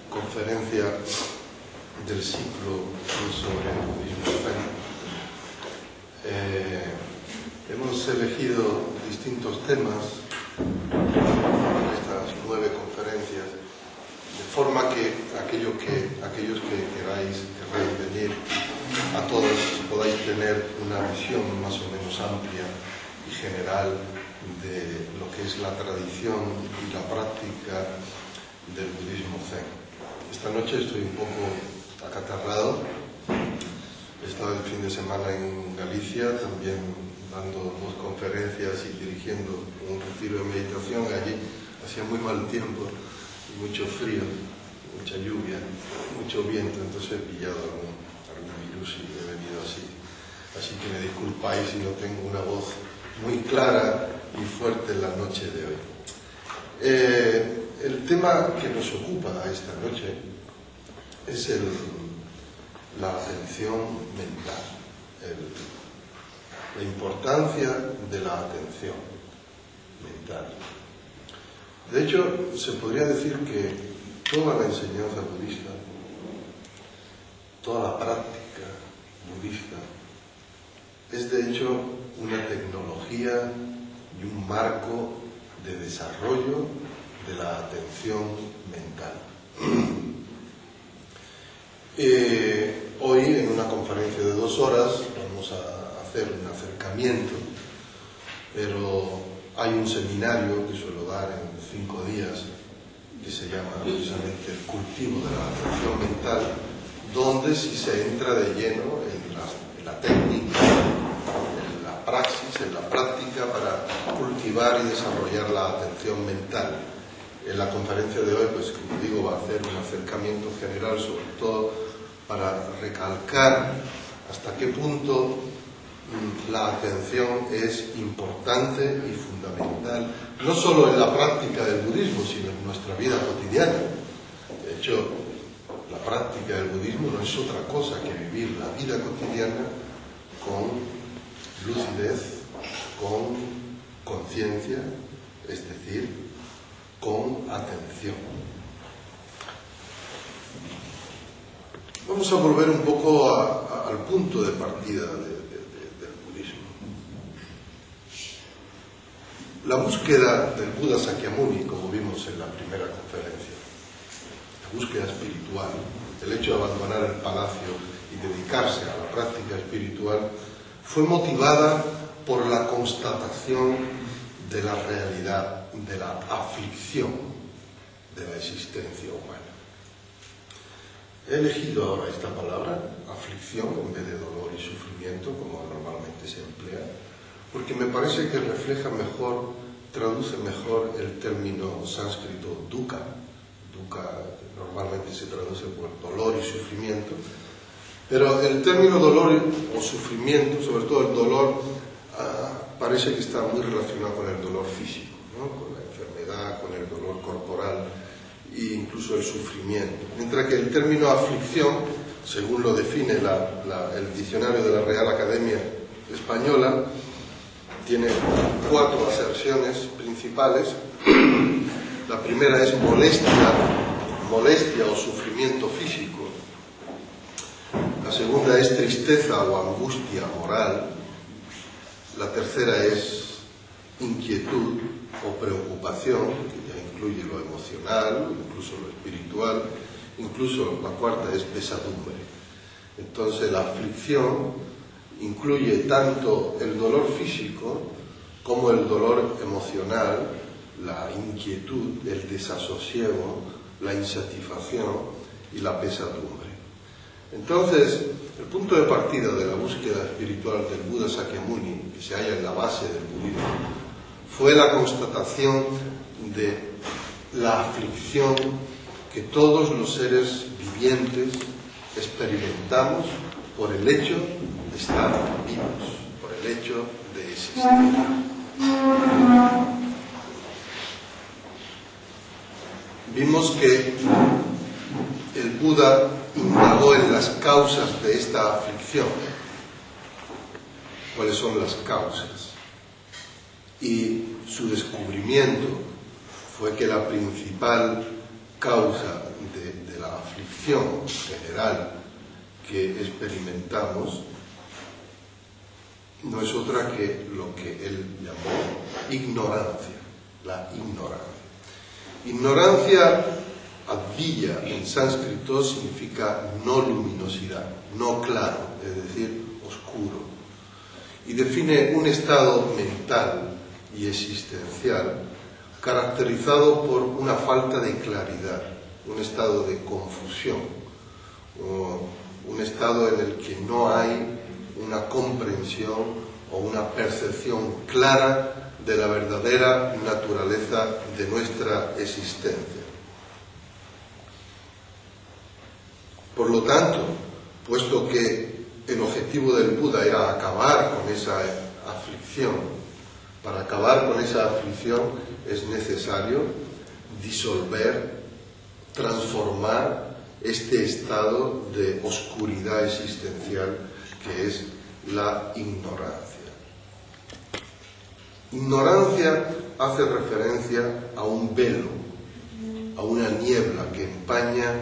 conferencia del ciclo sobre el budismo zen. Hemos elegido distintos temas para estas 9 conferencias, de forma que aquellos que queráis venir, a todos podáis tener una visión más o menos amplia y general de lo que es la tradición y la práctica del budismo zen. Esta noche estoy un poco acatarrado. He estado el fin de semana en Galicia, también dando 2 conferencias y dirigiendo un retiro de meditación. Allí hacía muy mal tiempo, mucho frío, mucha lluvia, mucho viento, entonces he pillado algún virus y he venido así. Así que me disculpáis si no tengo una voz muy clara y fuerte en la noche de hoy. El tema que nos ocupa esta noche es la atención mental, la importancia de la atención mental. De hecho, se podría decir que toda la enseñanza budista, toda la práctica budista, es de hecho una tecnología y un marco de desarrollo de la atención mental. Hoy, en una conferencia de 2 horas, vamos a hacer un acercamiento, pero hay un seminario que suelo dar en 5 días que se llama precisamente el cultivo de la atención mental, donde sí se entra de lleno en la técnica, en la praxis, en la práctica para cultivar y desarrollar la atención mental. En la conferencia de hoy, pues como digo, va a hacer un acercamiento general, sobre todo para recalcar hasta qué punto la atención es importante y fundamental, no solo en la práctica del budismo, sino en nuestra vida cotidiana. De hecho, la práctica del budismo no es otra cosa que vivir la vida cotidiana con lucidez, con conciencia, es decir, con atención. Vamos a volver un poco al punto de partida del budismo. La búsqueda del Buda Sakyamuni, como vimos en la primera conferencia, la búsqueda espiritual, el hecho de abandonar el palacio y dedicarse a la práctica espiritual, fue motivada por la constatación de la realidad, de la aflicción de la existencia humana. He elegido ahora esta palabra, aflicción, en vez de dolor y sufrimiento, como normalmente se emplea, porque me parece que refleja mejor, traduce mejor el término sánscrito dukkha. Dukkha normalmente se traduce por dolor y sufrimiento, pero el término dolor o sufrimiento, sobre todo el dolor, parece que está muy relacionado con el dolor físico, ¿no? Con la enfermedad, con el dolor corporal e incluso el sufrimiento. Mientras que el término aflicción, según lo define el diccionario de la Real Academia Española, tiene 4 acepciones principales. La primera es molestia o sufrimiento físico. La segunda es tristeza o angustia moral. La tercera es inquietud o preocupación, que ya incluye lo emocional, incluso lo espiritual. Incluso la cuarta es pesadumbre. Entonces la aflicción incluye tanto el dolor físico como el dolor emocional, la inquietud, el desasosiego, la insatisfacción y la pesadumbre. Entonces, el punto de partida de la búsqueda espiritual del Buda Sakyamuni, que se halla en la base del budismo, fue la constatación de la aflicción que todos los seres vivientes experimentamos por el hecho de estar vivos, por el hecho de existir. Vimos que el Buda indagó en las causas de esta aflicción. ¿Cuáles son las causas? Y su descubrimiento fue que la principal causa de la aflicción general que experimentamos no es otra que lo que él llamó ignorancia, la ignorancia. Ignorancia, advilla en sánscrito, significa no luminosidad, no claro, es decir, oscuro. Y define un estado mental y existencial caracterizado por una falta de claridad, un estado de confusión, un estado en el que no hay una comprensión o una percepción clara de la verdadera naturaleza de nuestra existencia. Por lo tanto, puesto que el objetivo del Buda era acabar con esa aflicción, para acabar con esa aflicción es necesario disolver, transformar este estado de oscuridad existencial que es la ignorancia. Ignorancia hace referencia a un velo, a una niebla que empaña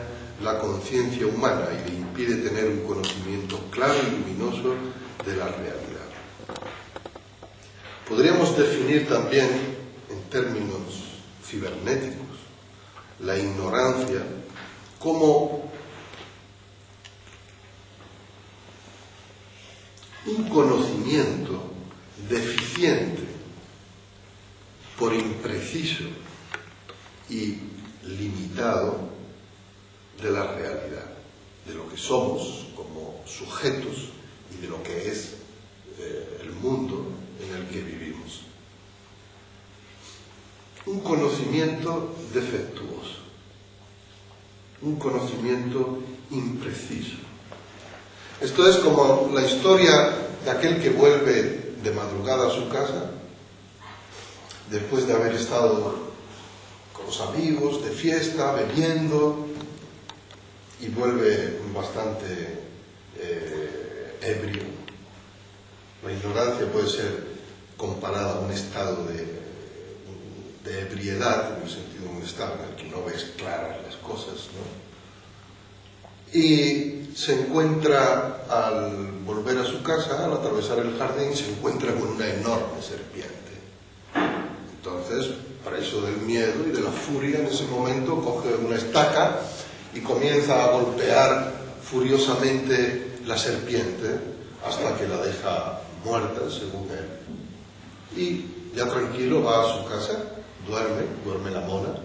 la conciencia humana y le impide tener un conocimiento claro y luminoso de la realidad. Podríamos definir también, en términos cibernéticos, la ignorancia como un conocimiento deficiente, por impreciso y limitado, de la realidad, de lo que somos como sujetos y de lo que es el mundo en el que vivimos. Un conocimiento defectuoso, un conocimiento impreciso. Esto es como la historia de aquel que vuelve de madrugada a su casa después de haber estado con los amigos de fiesta, bebiendo, y vuelve bastante ebrio. La ignorancia puede ser comparada a un estado de ebriedad, en el sentido de un estado en el que no ves claras las cosas, ¿no? Y se encuentra, al volver a su casa, al atravesar el jardín, se encuentra con una enorme serpiente. Entonces, preso del miedo y de la furia, en ese momento coge una estaca y comienza a golpear furiosamente la serpiente hasta que la deja muerta, según él. Y ya tranquilo va a su casa, duerme la mona,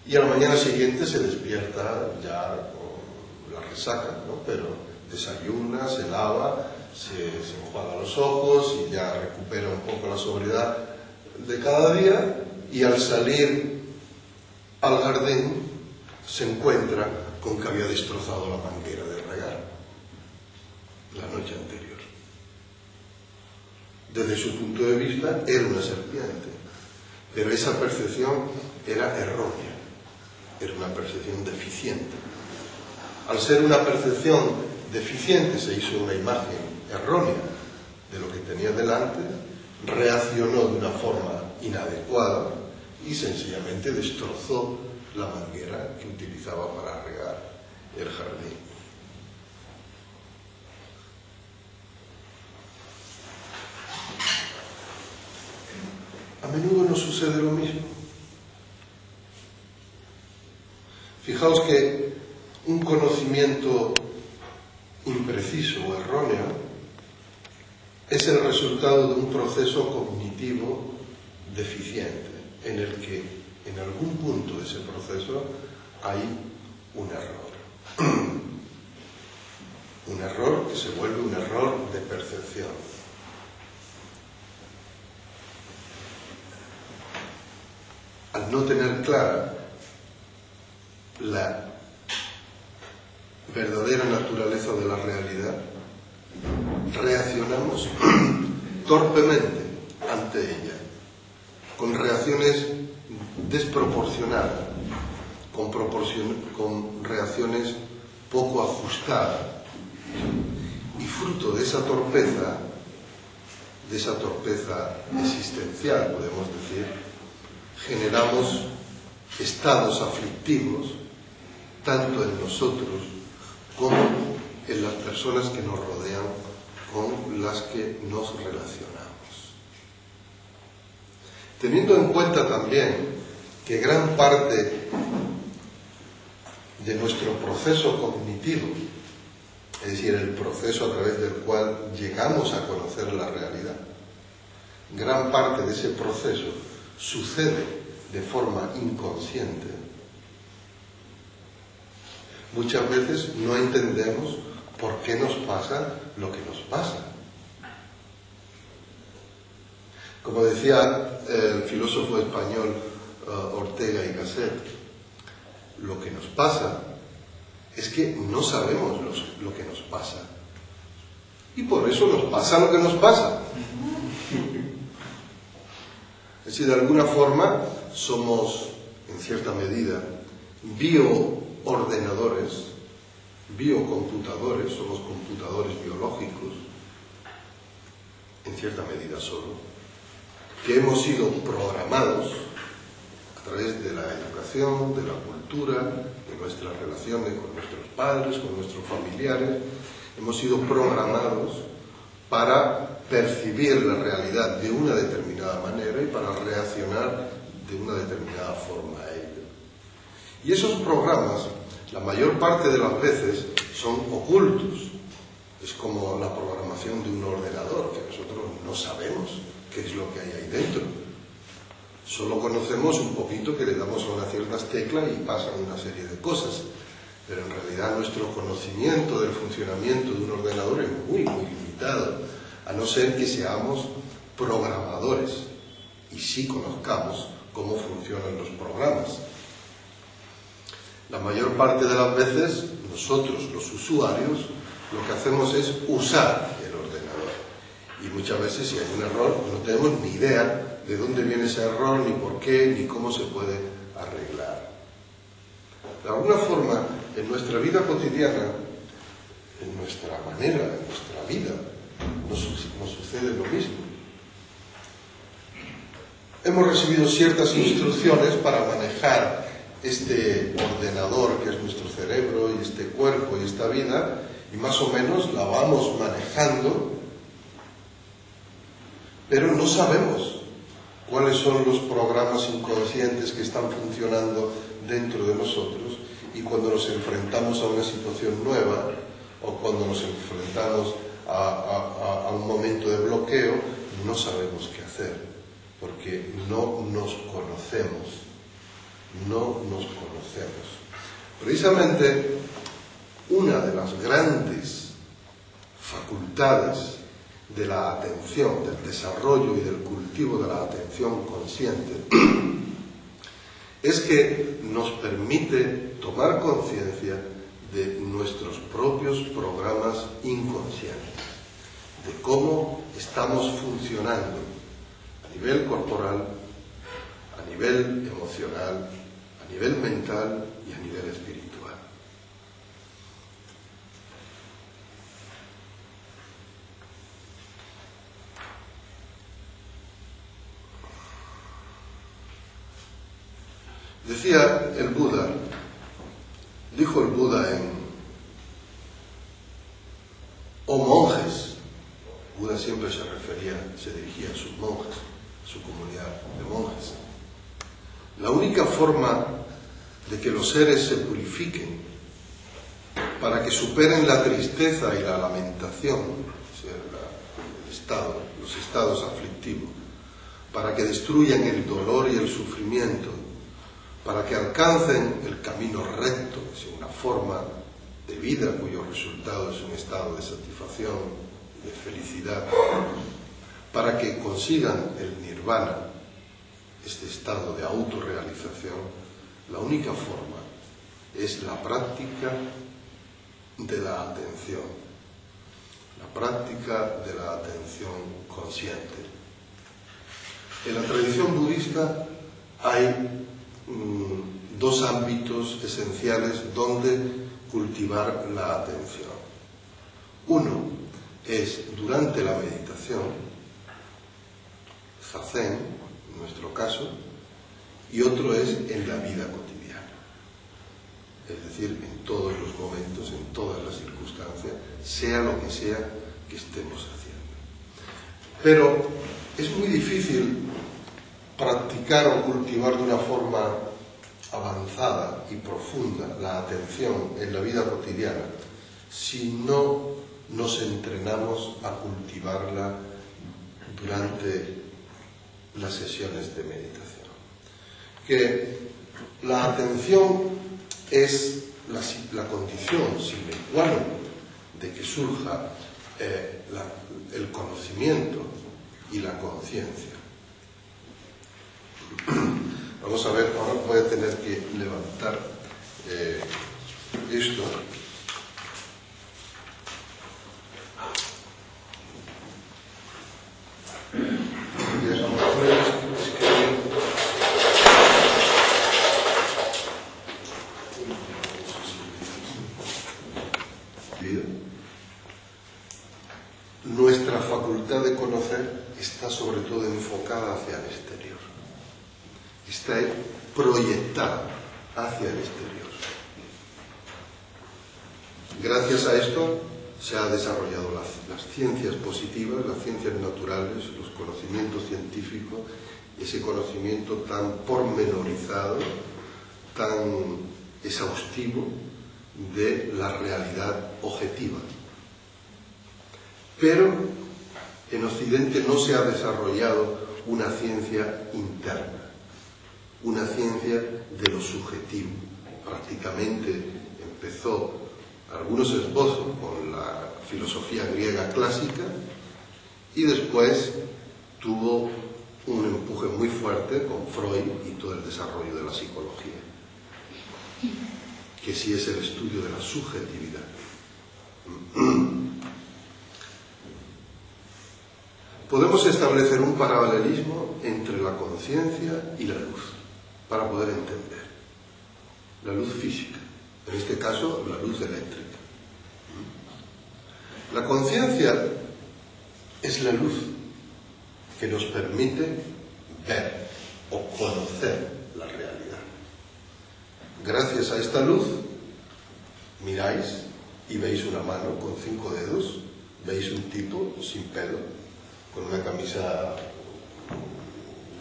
y a la mañana siguiente se despierta ya con la resaca, ¿no? Pero desayuna, se lava, se enjuaga los ojos y ya recupera un poco la sobriedad de cada día, y al salir al jardín se encuentra con que había destrozado la manguera de regar la noche anterior. Desde su punto de vista era una serpiente, pero esa percepción era errónea, era una percepción deficiente. Al ser una percepción deficiente se hizo una imagen errónea de lo que tenía delante, reaccionó de una forma inadecuada y sencillamente destrozó la manguera que utilizaba para regar el jardín. A menudo nos sucede lo mismo. Fijaos que un conocimiento impreciso o erróneo es el resultado de un proceso cognitivo deficiente, en el que en algún punto de ese proceso hay un error. Un error que se vuelve un error de percepción. Al no tener clara la verdadera naturaleza de la realidad, reaccionamos torpemente ante ella, con reacciones desproporcionadas, con reacciones poco ajustadas, y fruto de esa torpeza existencial, podemos decir, generamos estados aflictivos tanto en nosotros como en las personas que nos rodean, con las que nos relacionamos. Teniendo en cuenta también que gran parte de nuestro proceso cognitivo, es decir, el proceso a través del cual llegamos a conocer la realidad, gran parte de ese proceso sucede de forma inconsciente. Muchas veces no entendemos por qué nos pasa lo que nos pasa. Como decía el filósofo español Ortega y Gasset, lo que nos pasa es que no sabemos lo que nos pasa. Y por eso nos pasa lo que nos pasa. Es decir, de alguna forma somos, en cierta medida, bioordenadores, biocomputadores, somos computadores biológicos, en cierta medida solo, que hemos sido programados a través de la educación, de la cultura, de nuestras relaciones con nuestros padres, con nuestros familiares. Hemos sido programados para percibir la realidad de una determinada manera y para reaccionar de una determinada forma a ello. Y esos programas, la mayor parte de las veces, son ocultos. Es como la programación de un ordenador, que nosotros no sabemos qué es lo que hay ahí dentro. Solo conocemos un poquito que le damos a unas ciertas teclas y pasan una serie de cosas. Pero en realidad nuestro conocimiento del funcionamiento de un ordenador es muy, muy limitado, a no ser que seamos programadores y sí conozcamos cómo funcionan los programas. La mayor parte de las veces, nosotros, los usuarios, lo que hacemos es usar el ordenador. Y muchas veces, si hay un error, no tenemos ni idea de dónde viene ese error, ni por qué, ni cómo se puede arreglar. De alguna forma, en nuestra vida cotidiana, en nuestra manera, en nuestra vida, nos sucede lo mismo. Hemos recibido ciertas instrucciones para manejar este ordenador que es nuestro cerebro y este cuerpo y esta vida, y más o menos la vamos manejando, pero no sabemos cuáles son los programas inconscientes que están funcionando dentro de nosotros, y cuando nos enfrentamos a una situación nueva o cuando nos enfrentamos a un momento de bloqueo, no sabemos qué hacer, porque no nos conocemos. No nos conocemos. Precisamente una de las grandes facultades de la atención, del desarrollo y del cultivo de la atención consciente, es que nos permite tomar conciencia de nuestros propios programas inconscientes, de cómo estamos funcionando a nivel corporal, a nivel emocional, a nivel mental y a nivel espiritual. Decía el Buda, dijo el Buda oh monjes, Buda siempre se dirigía a sus monjes, a su comunidad de monjes. La única forma de que los seres se purifiquen, para que superen la tristeza y la lamentación, o sea, los estados aflictivos, para que destruyan el dolor y el sufrimiento, para que alcancen el camino recto, es decir, una forma de vida cuyo resultado es un estado de satisfacción, de felicidad, para que consigan el nirvana, este estado de autorrealización, la única forma es la práctica de la atención, la práctica de la atención consciente. En la tradición budista hay dos ámbitos esenciales donde cultivar la atención. Uno es durante la meditación, zazen, en nuestro caso, y otro es en la vida cotidiana. es decir, en todos los momentos, en todas las circunstancias, sea lo que sea que estemos haciendo. Pero es muy difícil practicar o cultivar de una forma avanzada y profunda la atención en la vida cotidiana si no nos entrenamos a cultivarla durante las sesiones de meditación. Que la atención es la condición sine qua non de que surja el conocimiento y la conciencia. Vamos a ver, ahora voy a tener que levantar esto. Nuestra facultad de conocer está sobre todo enfocada hacia el exterior. Está proyectada hacia el exterior. Gracias a esto se han desarrollado las ciencias positivas, las ciencias naturales, los conocimientos científicos, ese conocimiento tan pormenorizado, tan exhaustivo de la realidad objetiva. Pero en Occidente no se ha desarrollado una ciencia interna, una ciencia de lo subjetivo. Prácticamente empezó algunos esbozos con la filosofía griega clásica y después tuvo un empuje muy fuerte con Freud y todo el desarrollo de la psicología, que sí es el estudio de la subjetividad. Podemos establecer un paralelismo entre la conciencia y la luz para poder entender. La luz física, en este caso la luz eléctrica. La conciencia es la luz que nos permite ver o conocer la realidad. Gracias a esta luz miráis y veis una mano con 5 dedos, veis un tipo sin pelo, con una camisa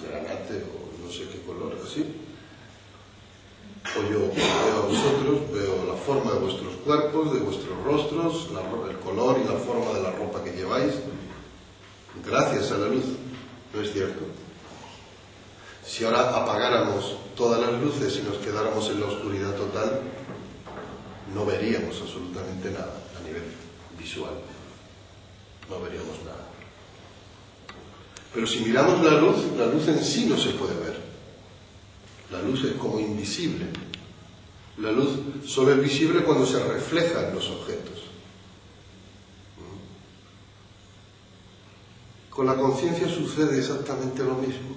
granate o no sé qué color, así. O yo veo a vosotros, veo la forma de vuestros cuerpos, de vuestros rostros, el color y la forma de la ropa que lleváis, gracias a la luz, ¿no es cierto? Si ahora apagáramos todas las luces y nos quedáramos en la oscuridad total, no veríamos absolutamente nada a nivel visual, no veríamos nada. Pero si miramos la luz en sí no se puede ver. La luz es como invisible. La luz solo es visible cuando se refleja en los objetos. Con la conciencia sucede exactamente lo mismo.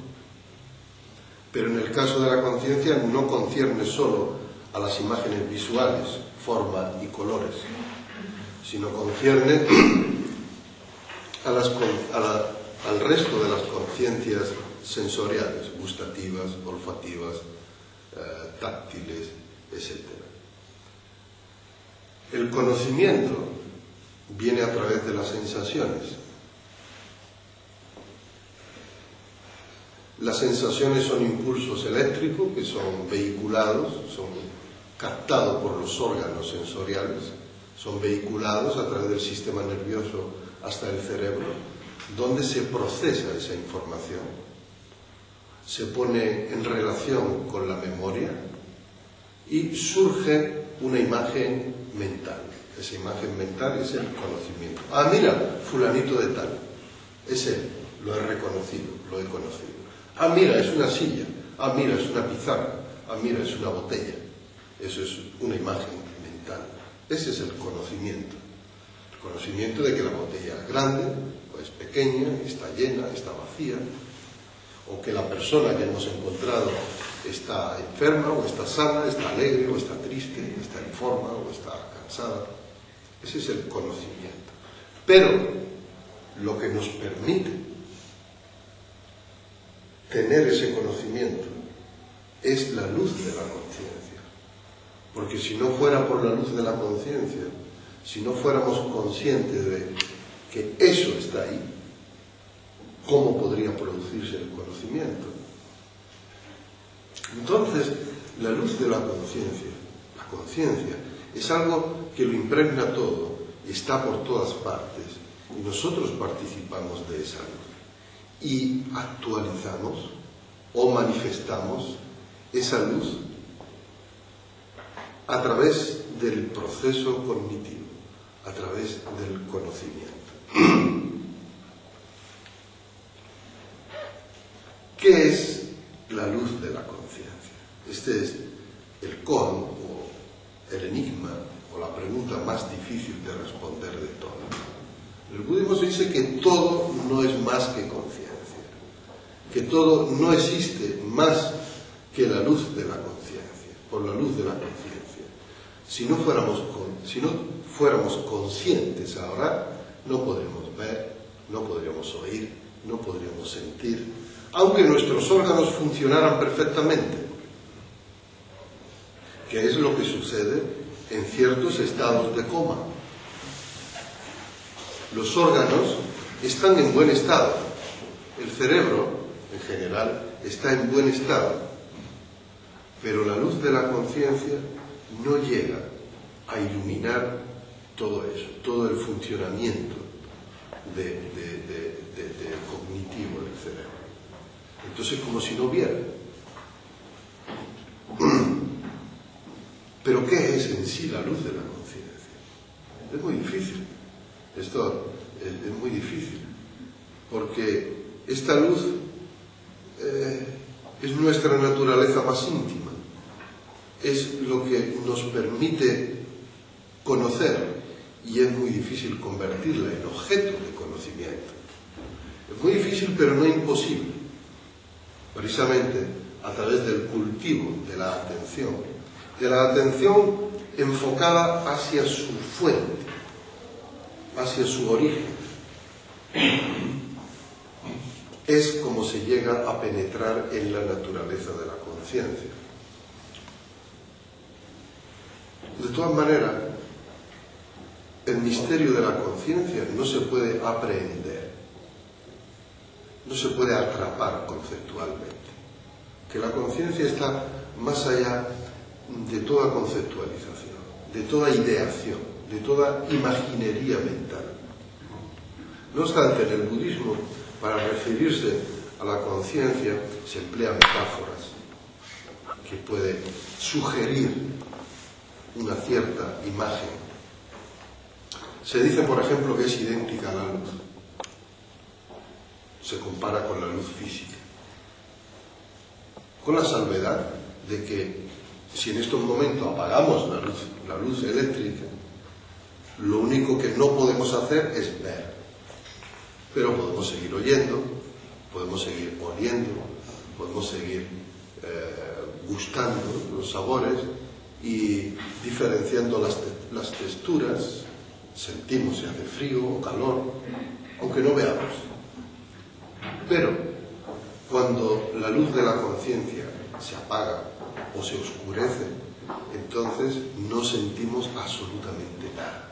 Pero en el caso de la conciencia no concierne solo a las imágenes visuales, forma y colores, sino concierne al resto de las conciencias sensoriales, gustativas, olfativas, táctiles, etc. El conocimiento viene a través de las sensaciones. Las sensaciones son impulsos eléctricos que son vehiculados, son captados por los órganos sensoriales, son vehiculados a través del sistema nervioso hasta el cerebro, donde se procesa esa información, se pone en relación con la memoria y surge una imagen mental. Esa imagen mental es el conocimiento. Ah, mira, fulanito de tal, es él, lo he reconocido, lo he conocido. Ah, mira, es una silla. Ah, mira, es una pizarra. Ah, mira, es una botella. Eso es una imagen mental. Ese es el conocimiento. El conocimiento de que la botella es grande, o es pequeña, está llena, está vacía, o que la persona que hemos encontrado está enferma, o está sana, está alegre, o está triste, está en forma, o está cansada. Ese es el conocimiento. Pero lo que nos permite tener ese conocimiento es la luz de la conciencia. Porque si no fuera por la luz de la conciencia, si no fuéramos conscientes de que eso está ahí, ¿cómo podría producirse el conocimiento? Entonces, la luz de la conciencia, es algo que lo impregna todo, está por todas partes, y nosotros participamos de esa luz. Y actualizamos o manifestamos esa luz a través del proceso cognitivo, a través del conocimiento. ¿Qué es la luz de la conciencia? Este es el con, o el enigma, o la pregunta más difícil de responder de todas. El budismo se dice que todo no es más que conciencia, que todo no existe más que la luz de la conciencia, por la luz de la conciencia. Si no fuéramos conscientes ahora, no podremos ver, no podríamos oír, no podríamos sentir, aunque nuestros órganos funcionaran perfectamente, que es lo que sucede en ciertos estados de coma. Los órganos están en buen estado, el cerebro en general está en buen estado, pero la luz de la conciencia no llega a iluminar todo eso, todo el funcionamiento cognitivo del cerebro. Entonces, como si no hubiera. Pero ¿qué es en sí la luz de la conciencia? Es muy difícil. Esto es muy difícil, porque esta luz es nuestra naturaleza más íntima. Es lo que nos permite conocer, y es muy difícil convertirla en objeto de conocimiento. Es muy difícil, pero no imposible, precisamente a través del cultivo de la atención enfocada hacia su fuente, hacia su origen. Es como se llega a penetrar en la naturaleza de la conciencia. De todas maneras, el misterio de la conciencia no se puede aprehender, no se puede atrapar conceptualmente. Que la conciencia está más allá de toda conceptualización, de toda ideación, de toda imaginería mental. No obstante, en el budismo, para referirse a la conciencia, se emplean metáforas que pueden sugerir una cierta imagen. Se dice, por ejemplo, que es idéntica a la luz. Se compara con la luz física. Con la salvedad de que si en estos momentos apagamos la luz eléctrica, lo único que no podemos hacer es ver. Pero podemos seguir oyendo, podemos seguir oliendo, podemos seguir gustando los sabores y diferenciando las texturas. Sentimos si hace frío o calor, aunque no veamos. Pero cuando la luz de la conciencia se apaga o se oscurece, entonces no sentimos absolutamente nada.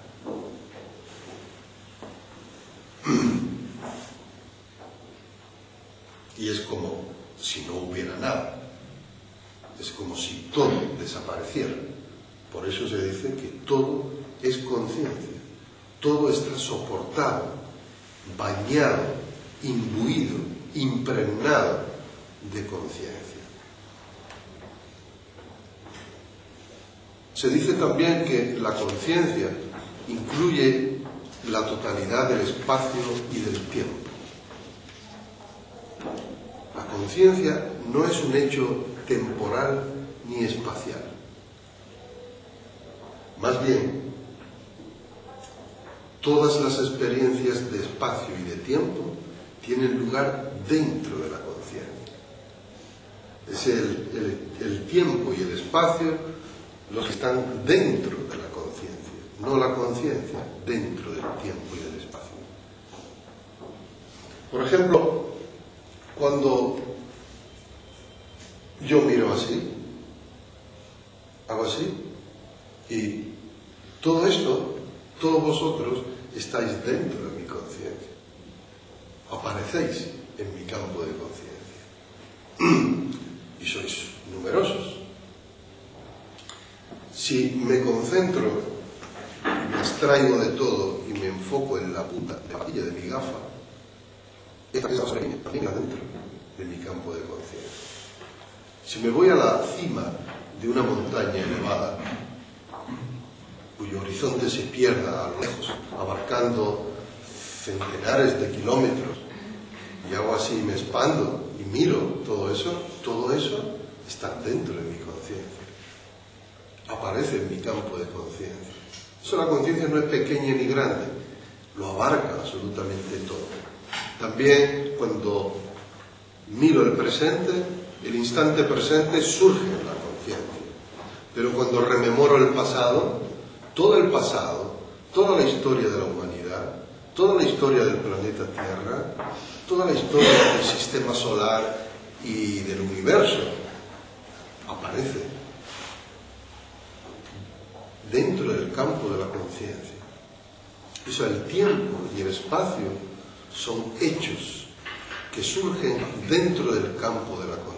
Y es como si no hubiera nada. Es como si todo desapareciera. Por eso se dice que todo es conciencia. Todo está soportado, bañado, imbuido, impregnado de conciencia. Se dice también que la conciencia incluye la totalidad del espacio y del tiempo. La conciencia no es un hecho temporal ni espacial. Más bien, todas las experiencias de espacio y de tiempo tienen lugar dentro de la conciencia. Es el tiempo y el espacio los que están dentro de la conciencia, no la conciencia dentro del tiempo y del espacio. Por ejemplo, cuando yo miro así, hago así, Y todo esto, todos vosotros, estáis dentro de mi conciencia. Aparecéis en mi campo de conciencia. Y sois numerosos. Si me concentro, me abstraigo de todo y me enfoco en la punta de la varilla de mi gafa, esta es también dentro de mi campo de conciencia. Si me voy a la cima de una montaña elevada, cuyo horizonte se pierda a lo lejos, abarcando centenares de kilómetros, y hago así, me expando y miro todo eso está dentro de mi conciencia. Aparece en mi campo de conciencia. Eso, la conciencia no es pequeña ni grande, lo abarca absolutamente todo. También cuando miro el presente, el instante presente surge en la conciencia. Pero cuando rememoro el pasado, toda la historia de la humanidad, toda la historia del planeta Tierra, toda la historia del sistema solar y del universo, aparece dentro del campo de la conciencia. O sea, el tiempo y el espacio son hechos que surgen dentro del campo de la conciencia.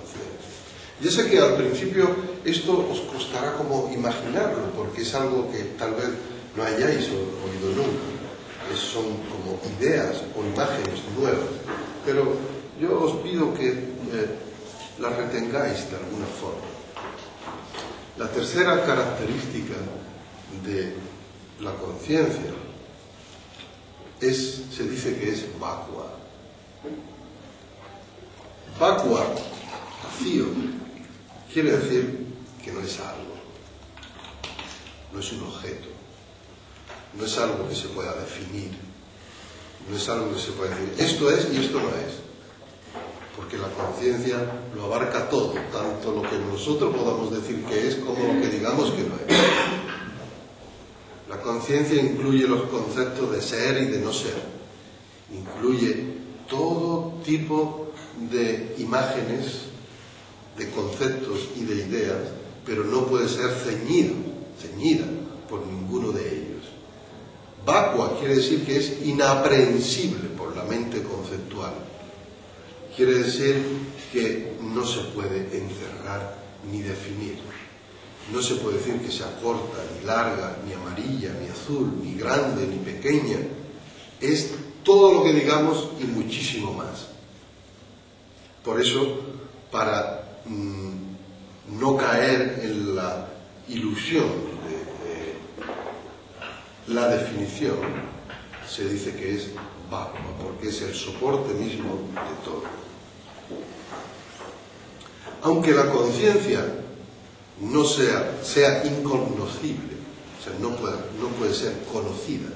Ya sé que al principio esto os costará como imaginarlo, porque es algo que tal vez no hayáis oído nunca. Son como ideas o imágenes nuevas. Pero yo os pido que las retengáis de alguna forma. La tercera característica de la conciencia se dice que es vacua. Vacua, vacío, quiere decir que no es algo, no es un objeto, no es algo que se pueda definir, no es algo que se pueda decir esto es y esto no es, porque la conciencia lo abarca todo, tanto lo que nosotros podamos decir que es como lo que digamos que no es. La conciencia incluye los conceptos de ser y de no ser, incluye todo tipo de imágenes, de conceptos y de ideas, pero no puede ser ceñida por ninguno de ellos. Vacua quiere decir que es inaprehensible por la mente conceptual. Quiere decir que no se puede encerrar ni definir. No se puede decir que sea corta, ni larga, ni amarilla, ni azul, ni grande, ni pequeña. Es todo lo que digamos y muchísimo más. Por eso, para no caer en la ilusión de la definición, se dice que es vacua, porque es el soporte mismo de todo. Aunque la conciencia no sea incognoscible, o sea, no puede ser conocida,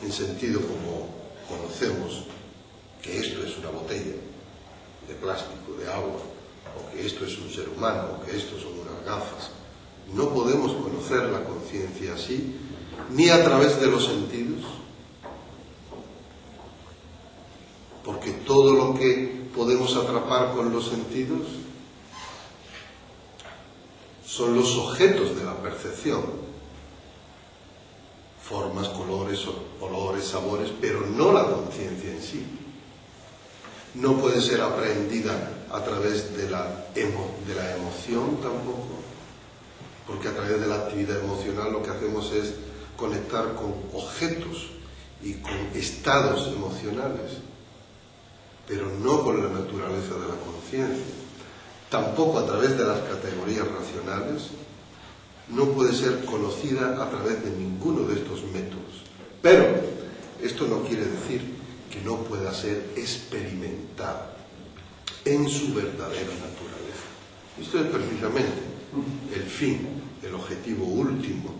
en sentido como conocemos que esto es una botella de plástico, de agua, o que esto es un ser humano, o que esto son unas gafas. No podemos conocer la conciencia así, ni a través de los sentidos, porque todo lo que podemos atrapar con los sentidos son los objetos de la percepción, formas, colores, olores, sabores, pero no la conciencia en sí. No puede ser aprendida a través de la emoción tampoco, porque a través de la actividad emocional lo que hacemos es conectar con objetos y con estados emocionales, pero no con la naturaleza de la conciencia. Tampoco a través de las categorías racionales, no puede ser conocida a través de ninguno de estos métodos. Pero esto no quiere decir que no pueda ser experimentada en su verdadera naturaleza. Esto es precisamente el fin, el objetivo último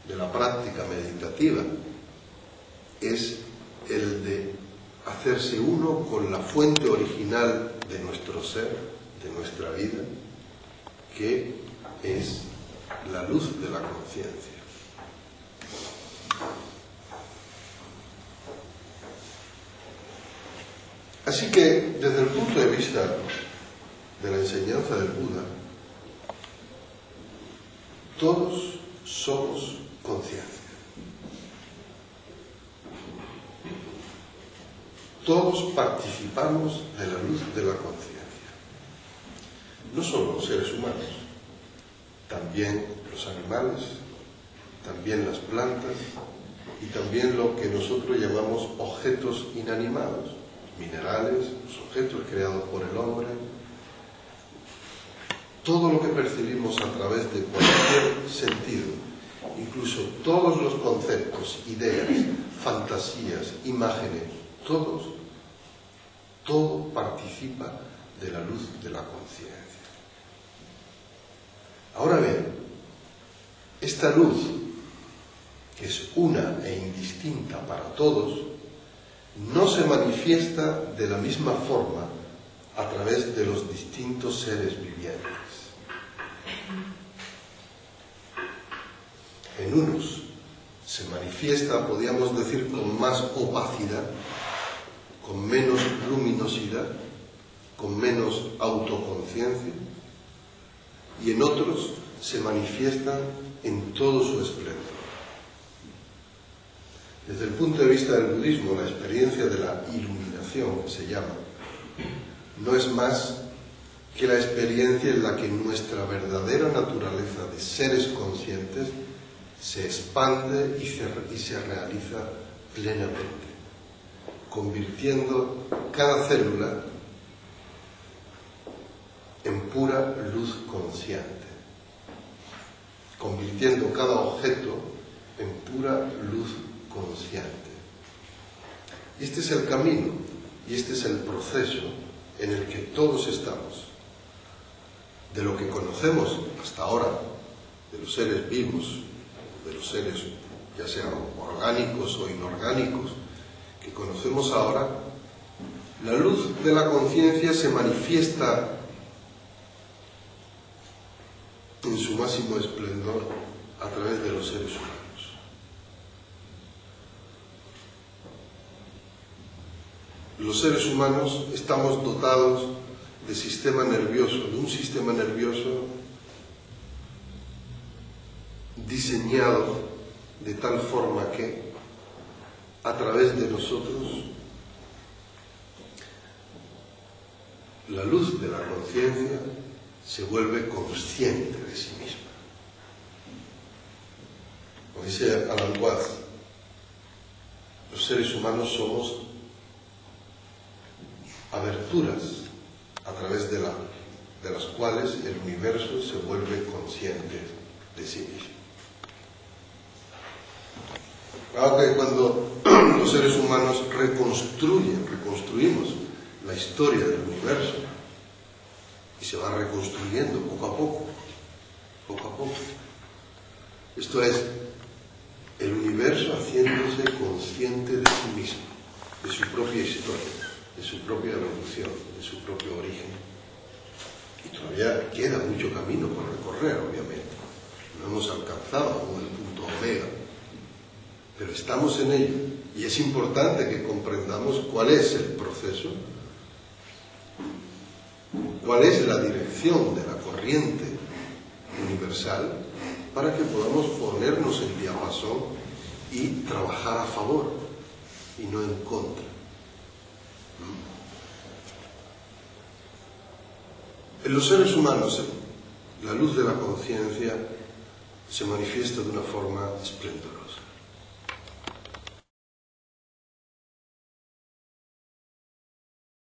de la práctica meditativa, es el de hacerse uno con la fuente original de nuestro ser, de nuestra vida, que es la luz de la conciencia. Así que, desde el punto de vista de la enseñanza del Buda, todos somos conciencia. Todos participamos de la luz de la conciencia. No solo los seres humanos, también los animales, también las plantas y también lo que nosotros llamamos objetos inanimados, minerales, los objetos creados por el hombre. Todo lo que percibimos a través de cualquier sentido, incluso todos los conceptos, ideas, fantasías, imágenes, todo participa de la luz de la conciencia. Ahora bien, esta luz, que es una e indistinta para todos, no se manifiesta de la misma forma a través de los distintos seres vivientes. En unos se manifiesta, podríamos decir, con más opacidad, con menos luminosidad, con menos autoconciencia, y en otros se manifiesta en todo su esplendor. Desde el punto de vista del budismo, la experiencia de la iluminación, que se llama, no es más que la experiencia en la que nuestra verdadera naturaleza de seres conscientes se expande y se realiza plenamente, convirtiendo cada célula en pura luz consciente, convirtiendo cada objeto en pura luz consciente. Este es el camino y este es el proceso en el que todos estamos. De lo que conocemos hasta ahora, de los seres vivos, de los seres ya sean orgánicos o inorgánicos, que conocemos ahora, la luz de la conciencia se manifiesta en su máximo esplendor a través de los seres humanos. Los seres humanos estamos dotados de sistema nervioso, de un sistema nervioso diseñado de tal forma que a través de nosotros la luz de la conciencia se vuelve consciente de sí misma. Como dice Alan Watts, los seres humanos somos aberturas a través de las cuales el universo se vuelve consciente de sí mismo. Claro que cuando los seres humanos reconstruimos la historia del universo, y se va reconstruyendo poco a poco. Esto es, el universo haciéndose consciente de sí mismo, de su propia historia, de su propia evolución, de su propio origen. Y todavía queda mucho camino por recorrer, obviamente. No hemos alcanzado aún el punto omega, pero estamos en ello. Y es importante que comprendamos cuál es el proceso, cuál es la dirección de la corriente universal, para que podamos ponernos en diapasón y trabajar a favor y no en contra. En los seres humanos, la luz de la conciencia se manifiesta de una forma esplendorosa.